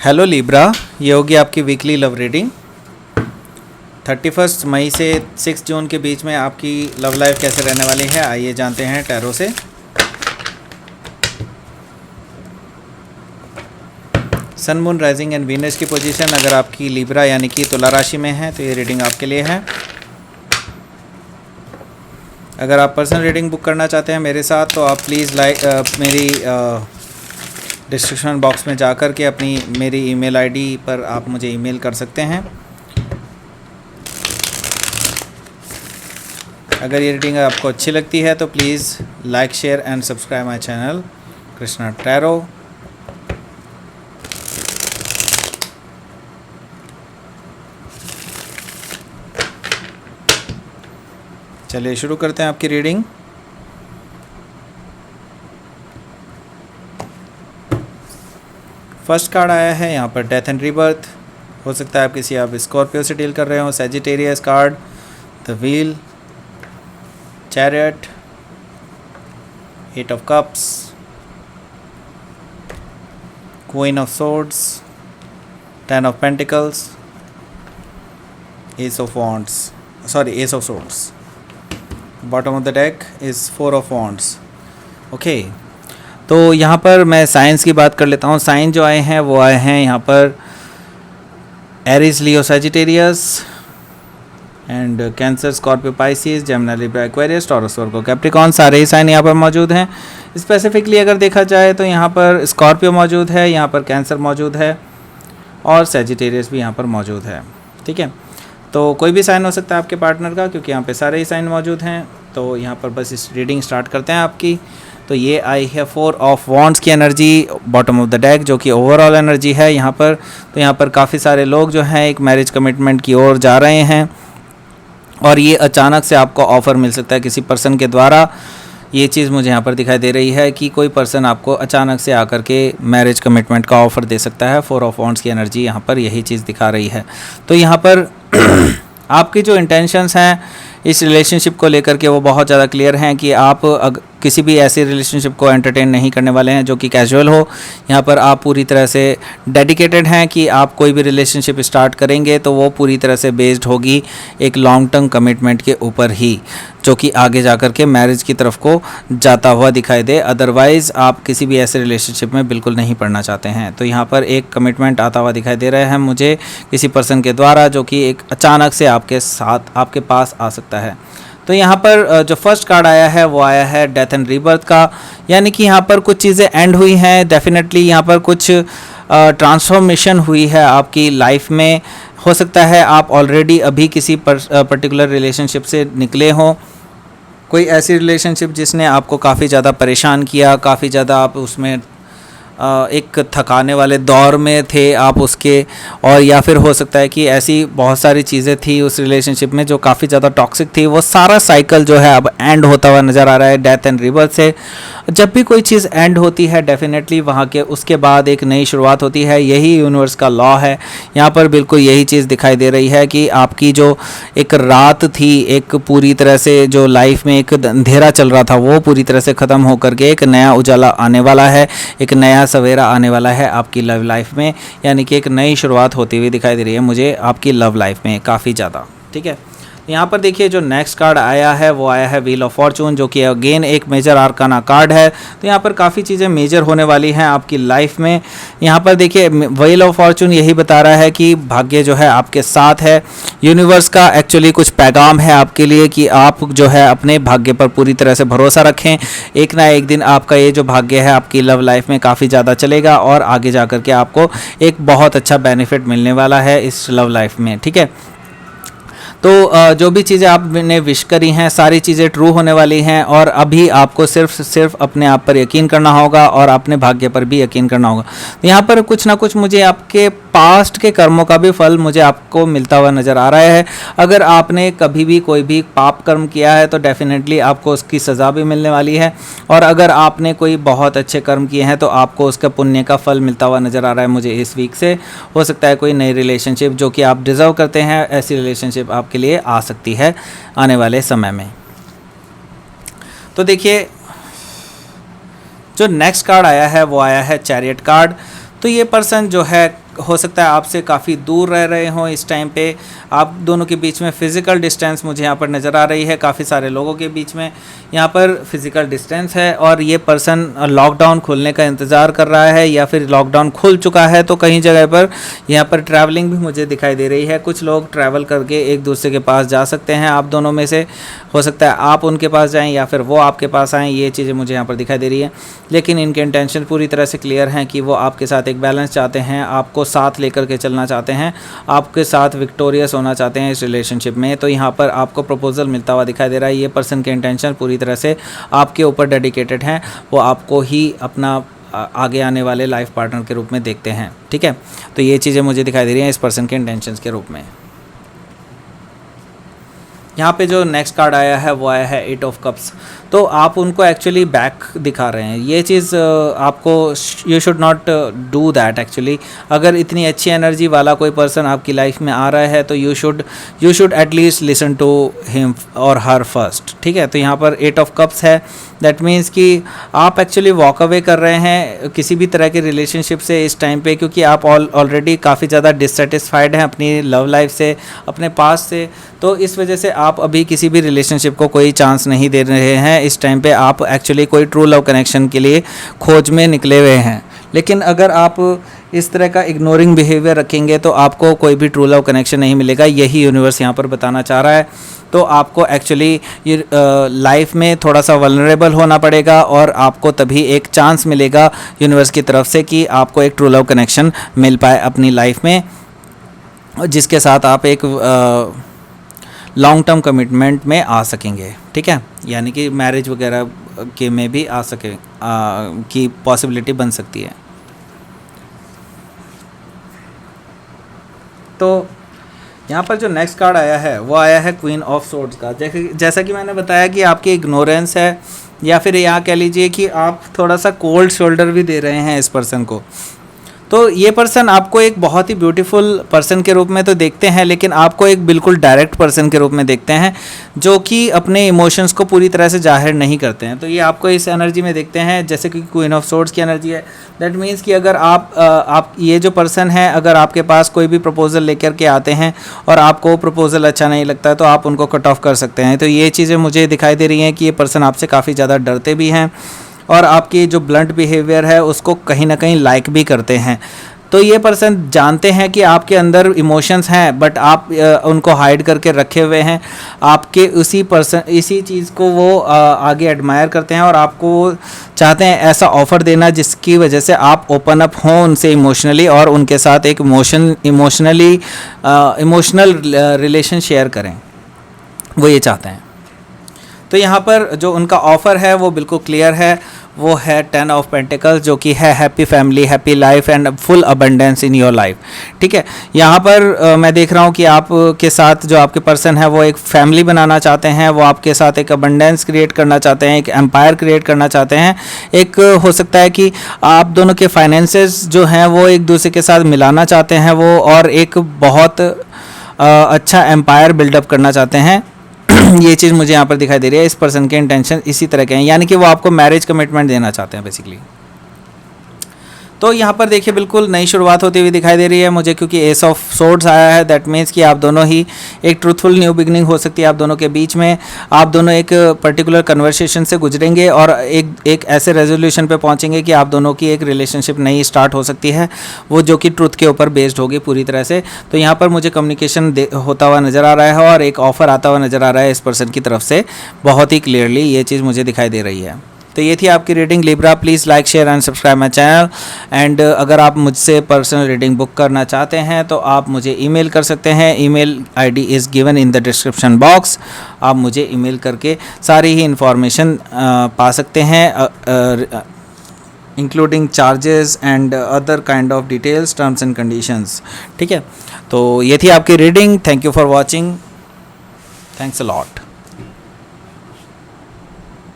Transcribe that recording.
Hello Libra, ये होगी आपकी वीकली लव रीडिंग 31 मई से 6 जून के बीच में आपकी लव लाइफ कैसे रहने वाली है। आइए जानते हैं टैरो से। सन, मून, राइजिंग एंड वीनस की पोजीशन अगर आपकी लिब्रा यानी कि तुला राशि में है तो ये रीडिंग आपके लिए है। अगर आप पर्सनल रीडिंग बुक करना चाहते हैं मेरे साथ तो आप प्लीज़ मेरी डिस्क्रिप्शन बॉक्स में जाकर के मेरी ईमेल आईडी पर आप मुझे ईमेल कर सकते हैं। अगर ये रीडिंग आपको अच्छी लगती है तो please like, share and subscribe my channel Krishna tarot. चलिए शुरू करते हैं आपकी रीडिंग। फर्स्ट कार्ड आया है यहाँ पर डेथ एंड रीबर्थ। हो सकता है आप स्कॉर्पियो से डील कर रहे हो। Sagittarius card, the wheel, chariot, 8 of cups, queen of swords, 10 of pentacles, S of swords. Bottom of the deck is 4 of wands. Okay, तो यहाँ पर मैं साइंस की बात कर लेता हूँ। साइन जो आए हैं वो आए हैं यहाँ पर Aries, Leo, Sagittarius and cancer, Scorpio, Pisces, Gemini, Libra, Aquarius, taurus, Virgo, Capricorn. सारे ही साइन यहाँ पर मौजूद हैं। स्पेसिफिकली अगर देखा जाए तो यहाँ पर स्कॉर्पियो मौजूद है, यहाँ पर कैंसर मौजूद है और सैजिटेरियस भी यहाँ पर मौजूद है। ठीक है, तो कोई भी साइन हो सकता है आपके पार्टनर का, क्योंकि यहाँ पे सारे ही साइन मौजूद हैं। तो यहाँ पर बस इस रीडिंग स्टार्ट करते हैं आपकी। तो ये आई है 4 ऑफ वॉन्ड्स की energy bottom of the deck, जो कि ओवरऑल एनर्जी है यहाँ पर। तो यहाँ पर काफ़ी सारे लोग जो हैं एक मैरिज कमिटमेंट की ओर जा रहे हैं और ये अचानक से आपको ऑफ़र मिल सकता है किसी पर्सन के द्वारा। ये चीज़ मुझे यहाँ पर दिखाई दे रही है कि कोई पर्सन आपको अचानक से आकर के मैरिज कमिटमेंट का ऑफ़र दे सकता है। 4 ऑफ वॉन्ड्स की एनर्जी यहाँ पर यही चीज़ दिखा रही है। तो यहाँ पर आपकी जो इंटेंशंस हैं इस रिलेशनशिप को लेकर के वो बहुत ज़्यादा क्लियर हैं कि आप किसी भी ऐसी रिलेशनशिप को एंटरटेन नहीं करने वाले हैं जो कि कैजुअल हो। यहाँ पर आप पूरी तरह से डेडिकेटेड हैं कि आप कोई भी रिलेशनशिप स्टार्ट करेंगे तो वो पूरी तरह से बेस्ड होगी एक लॉन्ग टर्म कमिटमेंट के ऊपर ही, जो कि आगे जाकर के मैरिज की तरफ को जाता हुआ दिखाई दे। अदरवाइज़ आप किसी भी ऐसे रिलेशनशिप में बिल्कुल नहीं पड़ना चाहते हैं। तो यहाँ पर एक कमिटमेंट आता हुआ दिखाई दे रहा है मुझे किसी पर्सन के द्वारा, जो कि एक अचानक से आपके पास आ सकता है। तो यहाँ पर जो फर्स्ट कार्ड आया है वो आया है डेथ एंड रीबर्थ का, यानी कि यहाँ पर कुछ चीज़ें एंड हुई हैं। डेफिनेटली यहाँ पर कुछ ट्रांसफॉर्मेशन हुई है आपकी लाइफ में। हो सकता है आप ऑलरेडी अभी किसी पर्टिकुलर रिलेशनशिप से निकले हों, कोई ऐसी रिलेशनशिप जिसने आपको काफ़ी ज़्यादा परेशान किया, काफ़ी ज़्यादा आप उसमें एक थकाने वाले दौर में थे आप उसके, और या फिर हो सकता है कि ऐसी बहुत सारी चीज़ें थी उस रिलेशनशिप में जो काफ़ी ज़्यादा टॉक्सिक थी। वो सारा साइकिल जो है अब एंड होता हुआ नज़र आ रहा है डेथ एंड रीबर्थ से। जब भी कोई चीज़ एंड होती है डेफिनेटली वहाँ के उसके बाद एक नई शुरुआत होती है। यही यूनिवर्स का लॉ है। यहाँ पर बिल्कुल यही चीज़ दिखाई दे रही है कि आपकी जो एक रात थी, एक पूरी तरह से जो लाइफ में एक अंधेरा चल रहा था वो पूरी तरह से ख़त्म होकर के एक नया उजाला आने वाला है, एक नया सवेरा आने वाला है आपकी लव लाइफ में। यानी कि एक नई शुरुआत होती हुई दिखाई दे रही है मुझे आपकी लव लाइफ में काफ़ी ज़्यादा। ठीक है, यहाँ पर देखिए जो नेक्स्ट कार्ड आया है वो आया है व्हील ऑफ फॉर्चून, जो कि अगेन एक मेजर आर्काना कार्ड है। तो यहाँ पर काफ़ी चीज़ें मेजर होने वाली हैं आपकी लाइफ में। यहाँ पर देखिए व्हील ऑफ फॉर्चून यही बता रहा है कि भाग्य जो है आपके साथ है। यूनिवर्स का एक्चुअली कुछ पैगाम है आपके लिए कि आप जो है अपने भाग्य पर पूरी तरह से भरोसा रखें। एक ना एक दिन आपका ये जो भाग्य है आपकी लव लाइफ में काफ़ी ज़्यादा चलेगा और आगे जा कर के आपको एक बहुत अच्छा बेनिफिट मिलने वाला है इस लव लाइफ में। ठीक है, तो जो भी चीज़ें आपने विश करी हैं सारी चीज़ें ट्रू होने वाली हैं और अभी आपको सिर्फ अपने आप पर यकीन करना होगा और अपने भाग्य पर भी यकीन करना होगा। तो यहाँ पर कुछ ना कुछ मुझे आपके पास्ट के कर्मों का भी फल मुझे आपको मिलता हुआ नज़र आ रहा है। अगर आपने कभी भी कोई भी पाप कर्म किया है तो डेफिनेटली आपको उसकी सज़ा भी मिलने वाली है, और अगर आपने कोई बहुत अच्छे कर्म किए हैं तो आपको उसका पुण्य का फल मिलता हुआ नज़र आ रहा है मुझे इस वीक से। हो सकता है कोई नई रिलेशनशिप जो कि आप डिज़र्व करते हैं, ऐसी रिलेशनशिप आपके लिए आ सकती है आने वाले समय में। तो देखिए जो नेक्स्ट कार्ड आया है वो आया है चैरियट कार्ड। तो ये पर्सन जो है हो सकता है आपसे काफ़ी दूर रह रहे हों इस टाइम पे। आप दोनों के बीच में फ़िज़िकल डिस्टेंस मुझे यहाँ पर नज़र आ रही है, काफ़ी सारे लोगों के बीच में यहाँ पर फ़िज़िकल डिस्टेंस है। और ये पर्सन लॉकडाउन खुलने का इंतज़ार कर रहा है या फिर लॉकडाउन खुल चुका है। तो कहीं जगह पर यहाँ पर ट्रैवलिंग भी मुझे दिखाई दे रही है। कुछ लोग ट्रैवल करके एक दूसरे के पास जा सकते हैं। आप दोनों में से हो सकता है आप उनके पास जाएँ या फिर वो आपके पास आएँ, ये चीज़ें मुझे यहाँ पर दिखाई दे रही है। लेकिन इनके इंटेंशन पूरी तरह से क्लियर हैं कि वो आपके साथ एक बैलेंस चाहते हैं, आपको साथ लेकर के चलना चाहते हैं, आपके साथ विक्टोरियस होना चाहते हैं इस रिलेशनशिप में। तो यहाँ पर आपको प्रपोजल मिलता हुआ दिखाई दे रहा है। ये पर्सन के इंटेंशन पूरी तरह से आपके ऊपर डेडिकेटेड हैं, वो आपको ही अपना आगे आने वाले लाइफ पार्टनर के रूप में देखते हैं। ठीक है, तो ये चीज़ें मुझे दिखाई दे रही हैं इस पर्सन के इंटेंशंस के रूप में। यहाँ पे जो नेक्स्ट कार्ड आया है वो आया है 8 ऑफ कप्स। तो आप उनको एक्चुअली बैक दिखा रहे हैं। ये चीज़ आपको, you should not do that actually. अगर इतनी अच्छी एनर्जी वाला कोई पर्सन आपकी लाइफ में आ रहा है तो you should at least listen to him और हर फर्स्ट। ठीक है, तो यहाँ पर 8 ऑफ कप्स है। दैट मीन्स कि आप एक्चुअली वॉक अवे कर रहे हैं किसी भी तरह के रिलेशनशिप से इस टाइम पे, क्योंकि आप ऑलरेडी काफ़ी ज़्यादा डिससेटिस्फाइड हैं अपनी लव लाइफ से, अपने पास से। तो इस वजह से आप अभी किसी भी रिलेशनशिप को कोई चांस नहीं दे रहे हैं। इस टाइम पे आप एक्चुअली कोई ट्रू लव कनेक्शन के लिए खोज में निकले हुए हैं। लेकिन अगर आप इस तरह का इग्नोरिंग बिहेवियर रखेंगे तो आपको कोई भी ट्रू लव कनेक्शन नहीं मिलेगा। यही यूनिवर्स यहाँ पर बताना चाह रहा है। तो आपको एक्चुअली लाइफ में थोड़ा सा वल्नरेबल होना पड़ेगा और आपको तभी एक चांस मिलेगा यूनिवर्स की तरफ से कि आपको एक ट्रू लव कनेक्शन मिल पाए अपनी लाइफ में, जिसके साथ आप एक लॉन्ग टर्म कमिटमेंट में आ सकेंगे। ठीक है, यानी कि मैरिज वगैरह के में भी आ सके की पॉसिबिलिटी बन सकती है। तो यहाँ पर जो नेक्स्ट कार्ड आया है वो आया है क्वीन ऑफ सोर्ड्स का। जैसा कि मैंने बताया कि आपकी इग्नोरेंस है, या फिर यहाँ कह लीजिए कि आप थोड़ा सा कोल्ड शोल्डर भी दे रहे हैं इस पर्सन को। तो ये पर्सन आपको एक बहुत ही ब्यूटीफुल पर्सन के रूप में तो देखते हैं, लेकिन आपको एक बिल्कुल डायरेक्ट पर्सन के रूप में देखते हैं जो कि अपने इमोशंस को पूरी तरह से जाहिर नहीं करते हैं। तो ये आपको इस एनर्जी में देखते हैं जैसे कि क्वीन ऑफ सोर्ड्स की एनर्जी है। दैट मीन्स कि अगर आप ये जो पर्सन है, अगर आपके पास कोई भी प्रपोजल लेकर के आते हैं और आपको प्रपोजल अच्छा नहीं लगता तो आप उनको कट ऑफ कर सकते हैं। तो ये चीज़ें मुझे दिखाई दे रही हैं कि ये पर्सन आपसे काफ़ी ज़्यादा डरते भी हैं और आपकी जो ब्लंट बिहेवियर है उसको कहीं ना कहीं लाइक भी करते हैं। तो ये पर्सन जानते हैं कि आपके अंदर इमोशंस हैं, बट आप उनको हाइड करके रखे हुए हैं। आपके इसी चीज़ को वो आगे एडमायर करते हैं और आपको चाहते हैं ऐसा ऑफ़र देना जिसकी वजह से आप ओपन अप हों उनसे इमोशनली और उनके साथ एक इमोशनल रिलेशन शेयर करें, वो ये चाहते हैं। तो यहाँ पर जो उनका ऑफ़र है वो बिल्कुल क्लियर है, वो है 10 ऑफ पेंटिकल्स, जो कि है happy family, happy life and full abundance in your life. ठीक है, यहाँ पर मैं देख रहा हूँ कि आपके साथ जो आपके पर्सन है वो एक फैमिली बनाना चाहते हैं, वो आपके साथ एक अबंडेंस क्रिएट करना चाहते हैं, एक एम्पायर क्रिएट करना चाहते हैं। एक हो सकता है कि आप दोनों के फाइनेंसेस जो हैं वो एक दूसरे के साथ मिलाना चाहते हैं वो, और एक बहुत अच्छा एम्पायर बिल्डअप करना चाहते हैं। ये चीज़ मुझे यहाँ पर दिखाई दे रही है। इस पर्सन के इंटेंशन इसी तरह के हैं, यानी कि वो आपको मैरिज कमिटमेंट देना चाहते हैं बेसिकली। तो यहाँ पर देखिए बिल्कुल नई शुरुआत होती हुई दिखाई दे रही है मुझे, क्योंकि एस ऑफ सोर्ड्स आया है। दैट मीन्स कि आप दोनों ही एक ट्रूथफुल न्यू बिगनिंग हो सकती है आप दोनों के बीच में। आप दोनों एक पर्टिकुलर कन्वर्सेशन से गुजरेंगे और एक ऐसे रेजोल्यूशन पे पहुँचेंगे कि आप दोनों की एक रिलेशनशिप नई स्टार्ट हो सकती है, वो जो कि ट्रूथ के ऊपर बेस्ड होगी पूरी तरह से। तो यहाँ पर मुझे कम्युनिकेशन होता हुआ नज़र आ रहा है और एक ऑफ़र आता हुआ नज़र आ रहा है इस पर्सन की तरफ से, बहुत ही क्लियरली ये चीज़ मुझे दिखाई दे रही है। तो ये थी आपकी reading Libra. Please like share and subscribe my channel. And अगर आप मुझसे पर्सनल रीडिंग बुक करना चाहते हैं तो आप मुझे ईमेल कर सकते हैं। Email ID is given in the description box. आप मुझे ईमेल करके सारी ही इंफॉर्मेशन पा सकते हैं, including charges and other kind of details, terms and conditions. ठीक है, तो ये थी आपकी reading. Thank you for watching. Thanks a lot.